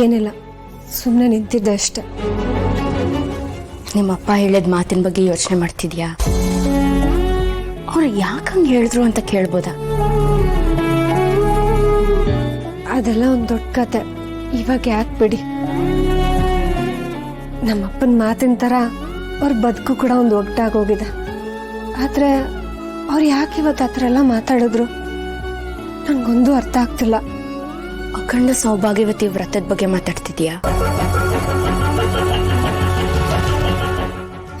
ಏನಿಲ್ಲ, ಸುಮ್ಮನೆ ನಿಂತಿದ್ದೆ ಅಷ್ಟೆ. ನಿಮ್ಮಪ್ಪ ಹೇಳಿದ ಮಾತಿನ ಬಗ್ಗೆ ಯೋಚನೆ ಮಾಡ್ತಿದ್ಯಾ? ಅವ್ರು ಯಾಕಂಗೆ ಹೇಳಿದ್ರು ಅಂತ ಕೇಳ್ಬೋದಾ? ಅದೆಲ್ಲ ಒಂದು ದೊಡ್ಡ ಕತೆ, ಇವಾಗ ಯಾಕೆ ಬಿಡಿ. ನಮ್ಮಪ್ಪನ ಮಾತಿನ ಥರ ಅವ್ರ ಬದುಕು ಕೂಡ ಒಂದು ಒಗ್ಟಾಗೋಗಿದೆ. ಆದರೆ ಅವ್ರು ಯಾಕೆ ಇವತ್ತು ಆ ಥರ ಎಲ್ಲ ಮಾತಾಡಿದ್ರು ನನಗೊಂದು ಅರ್ಥ ಆಗ್ತಿಲ್ಲ. ಅಖಂಡ ಸೌಭಾಗ್ಯವತಿ ವ್ರತದ ಬಗ್ಗೆ ಮಾತಾಡ್ತಿದ್ಯಾ?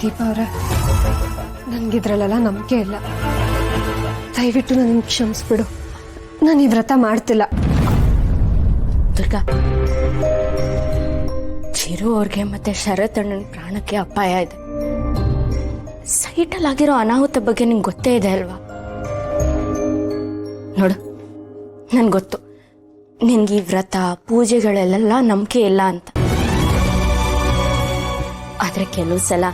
ದೀಪಾ ಅವರೇ, ನನಗಿದ್ರಲ್ಲೆಲ್ಲ ನಂಬಿಕೆ ಇಲ್ಲ. ದಯವಿಟ್ಟು ನನ್ನ ಕ್ಷಮಿಸ್ಬಿಡು. ನಾನು ಈ ವ್ರತ ಮಾಡ್ತಿಲ್ಲ. ದುರ್ಗಾ, ಚಿರು ಅವ್ರಿಗೆ ಮತ್ತೆ ಶರತ್ ಅಣ್ಣನ ಪ್ರಾಣಕ್ಕೆ ಅಪಾಯ ಇದೆ. ಸೈಟಲ್ಲಿ ಆಗಿರೋ ಅನಾಹುತ ಬಗ್ಗೆ ನಿಂಗೆ ಗೊತ್ತೇ ಇದೆ ಅಲ್ವಾ? ನೋಡು, ನನ್ಗೆ ಗೊತ್ತು ನಿನ್ಗೆ ಈ ವ್ರತ ಪೂಜೆಗಳೆಲ್ಲ ನಂಬಿಕೆ ಇಲ್ಲ ಅಂತ. ಆದ್ರೆ ಕೆಲವು ಸಲ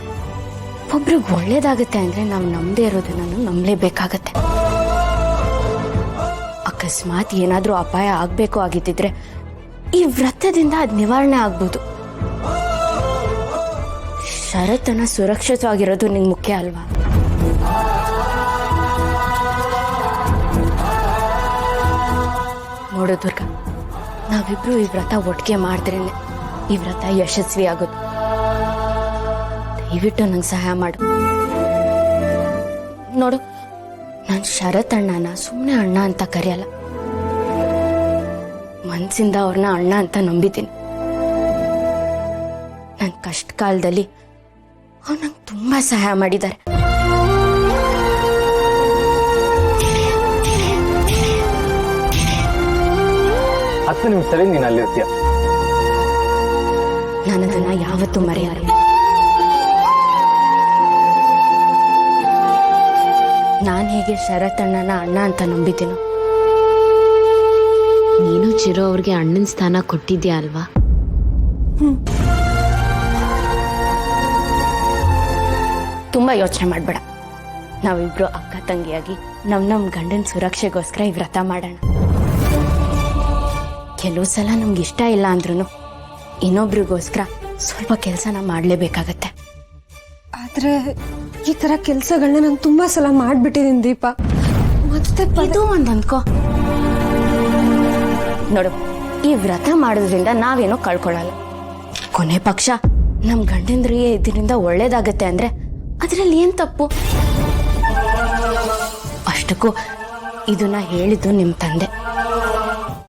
ಒಬ್ರಿಗೆ ಒಳ್ಳೇದಾಗತ್ತೆ ಅಂದ್ರೆ ನಾವು ನಂಬದೇ ಇರೋದನ್ನ ನಂಬಲೇಬೇಕಾಗತ್ತೆ. ಅಕಸ್ಮಾತ್ ಏನಾದ್ರೂ ಅಪಾಯ ಆಗ್ಬೇಕು ಆಗಿದ್ದಿದ್ರೆ ಈ ವ್ರತದಿಂದ ಅದ್ ನಿವಾರಣೆ ಆಗ್ಬೋದು. ಶರತ್ತನ ಸುರಕ್ಷಿತವಾಗಿರೋದು ನಿಂಗೆ ಮುಖ್ಯ ಅಲ್ವಾ? ನೋಡು ದುರ್ಗಾ, ನಾವಿಬ್ರು ಈ ವ್ರತ ಒಟ್ಟಿಗೆ ಮಾಡಿದ್ರೇನೆ ಈ ವ್ರತ ಯಶಸ್ವಿ ಆಗೋದು. ದಯವಿಟ್ಟು ನಂಗೆ ಸಹಾಯ ಮಾಡು. ನೋಡು, ನಾನು ಶರತ್ ಅಣ್ಣನ ಸುಮ್ಮನೆ ಅಣ್ಣ ಅಂತ ಕರೆಯಲ್ಲ, ಮನ್ಸಿಂದ ಅವ್ರನ್ನ ಅಣ್ಣ ಅಂತ ನಂಬಿದ್ದೀನಿ. ನನ್ನ ಕಷ್ಟ ಕಾಲದಲ್ಲಿ ಅವ್ರು ನಂಗೆ ತುಂಬಾ ಸಹಾಯ ಮಾಡಿದ್ದಾರೆ. ಹತ್ತು ನಿಮಿಷದಲ್ಲಿ ನೀನು ಅಲ್ಲಿರ್ತೀಯ. ನನ್ನದನ್ನ ಯಾವತ್ತೂ ಮರೆಯಲ್ಲ. ನಾನು ಹೇಗೆ ಶರತ್ ಅಣ್ಣನ ಅಣ್ಣ ಅಂತ ನಂಬಿದ್ದೀನೋ, ನೀನು ಚಿರು ಅವ್ರಿಗೆ ಅಣ್ಣನ ಸ್ಥಾನ ಕೊಟ್ಟಿದ್ಯಾ ಅಲ್ವಾ? ತುಂಬಾ ಯೋಚನೆ ಮಾಡ್ಬೇಡ. ನಾವಿಬ್ರು ಅಕ್ಕ ತಂಗಿಯಾಗಿ ನಮ್ ಗಂಡನ ಸುರಕ್ಷೆಗೋಸ್ಕರ ಈ ವ್ರತ ಮಾಡೋಣ. ಕೆಲವು ಸಲ ನಮ್ಗೆ ಇಷ್ಟ ಇಲ್ಲ ಅಂದ್ರೂ ಇನ್ನೊಬ್ರಿಗೋಸ್ಕರ ಸ್ವಲ್ಪ ಕೆಲಸನ ಮಾಡ್ಲೇಬೇಕಾಗತ್ತೆ. ಆದ್ರೆ ಈ ತರ ಕೆಲಸಗಳನ್ನ ನಾನು ತುಂಬಾ ಸಲ ಮಾಡ್ಬಿಟ್ಟಿದ್ದೀನಿ ದೀಪಾ. ಮತ್ತೆ ಇದು ಒಂದ್ ಅಂದ್ಕೋ. ನೋಡು, ಈ ವ್ರತ ಮಾಡೋದ್ರಿಂದ ನಾವೇನೋ ಕಳ್ಕೊಳ್ಳಲ್ಲ. ಕೊನೆ ಪಕ್ಷ ನಮ್ ಗಂಡಂದ್ರಿಗೆ ಇದರಿಂದ ಒಳ್ಳೇದಾಗತ್ತೆ ಅಂದ್ರೆ ಅದ್ರಲ್ಲಿ ಏನ್ ತಪ್ಪು? ಅಷ್ಟಕ್ಕೂ ಇದನ್ನ ಹೇಳಿದ್ದು ನಿಮ್ ತಂದೆ.